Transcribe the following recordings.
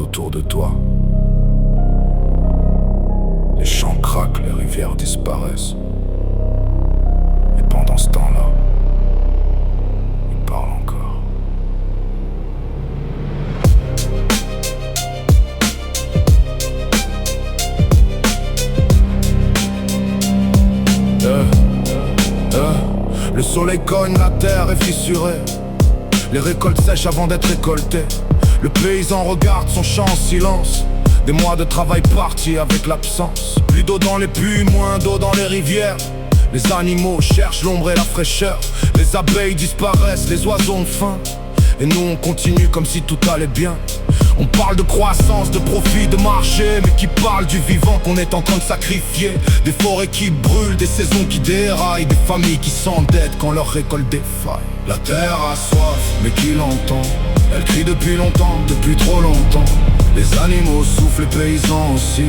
autour de toi. Les champs craquent, les rivières disparaissent. Et pendant ce temps-là, il parle encore. Le soleil cogne, la terre est fissurée. Les récoltes sèchent avant d'être récoltées. Le paysan regarde son champ en silence. Des mois de travail partis avec l'absence. Plus d'eau dans les puits, moins d'eau dans les rivières. Les animaux cherchent l'ombre et la fraîcheur. Les abeilles disparaissent, les oiseaux ont faim. Et nous on continue comme si tout allait bien. On parle de croissance, de profit, de marché, mais qui parle du vivant qu'on est en train de sacrifier. Des forêts qui brûlent, des saisons qui déraillent, des familles qui s'endettent quand leur récolte défaille. La terre a soif, mais qui l'entend? Elle crie depuis longtemps, depuis trop longtemps. Les animaux soufflent, les paysans aussi.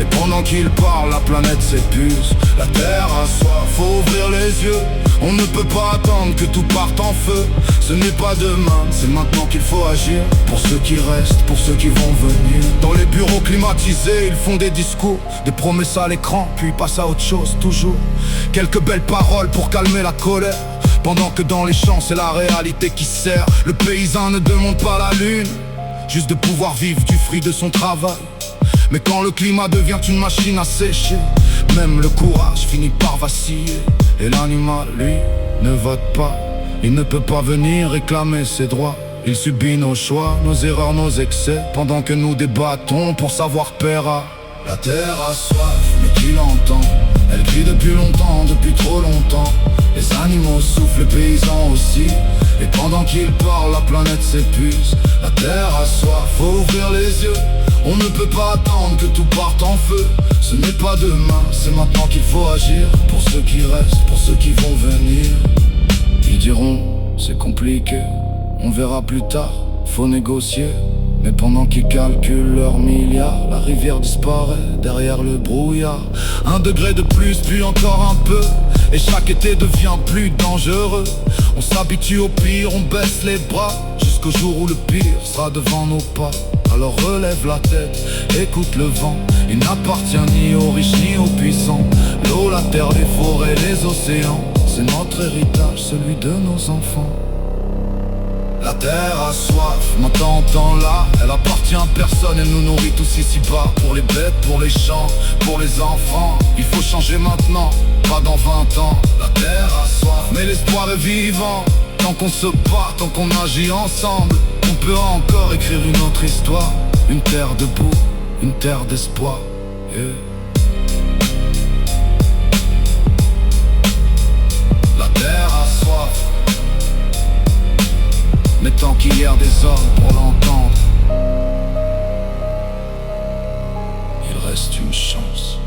Et pendant qu'ils parlent, la planète s'épuise. La terre a soif, faut ouvrir les yeux. On ne peut pas attendre que tout parte en feu. Ce n'est pas demain, c'est maintenant qu'il faut agir. Pour ceux qui restent, pour ceux qui vont venir. Dans les bureaux climatisés, ils font des discours, des promesses à l'écran, puis passent à autre chose toujours. Quelques belles paroles pour calmer la colère. Pendant que dans les champs, c'est la réalité qui sert. Le paysan ne demande pas la lune, juste de pouvoir vivre du fruit de son travail. Mais quand le climat devient une machine à sécher, même le courage finit par vaciller. Et l'animal, lui, ne vote pas. Il ne peut pas venir réclamer ses droits. Il subit nos choix, nos erreurs, nos excès, pendant que nous débattons pour savoir paiera. La terre a soif, mais qui l'entend? Elle crie depuis longtemps, depuis trop longtemps. Les animaux soufflent, les paysans aussi. Et pendant qu'ils parlent, la planète s'épuise. La terre a soif, faut ouvrir les yeux. On ne peut pas attendre que tout parte en feu. Ce n'est pas demain, c'est maintenant qu'il faut agir. Pour ceux qui restent, pour ceux qui vont venir. Ils diront, c'est compliqué, on verra plus tard, faut négocier. Mais pendant qu'ils calculent leurs milliards, la rivière disparaît derrière le brouillard. 1 degré de plus, puis encore un peu. Et chaque été devient plus dangereux. On s'habitue au pire, on baisse les bras, jusqu'au jour où le pire sera devant nos pas. Alors relève la tête, écoute le vent. Il n'appartient ni aux riches ni aux puissants. L'eau, la terre, les forêts, les océans, c'est notre héritage, celui de nos enfants. La terre a soif, maintenant temps là. Elle appartient à personne, elle nous nourrit tous ici-bas. Pour les bêtes, pour les champs, pour les enfants. Il faut changer maintenant, pas dans 20 ans. La terre a soif, mais l'espoir est vivant. Tant qu'on se bat, tant qu'on agit ensemble, on peut encore écrire une autre histoire. Une terre debout, une terre d'espoir, yeah. La terre a soif, mais tant qu'il y a des hommes pour l'entendre, il reste une chance.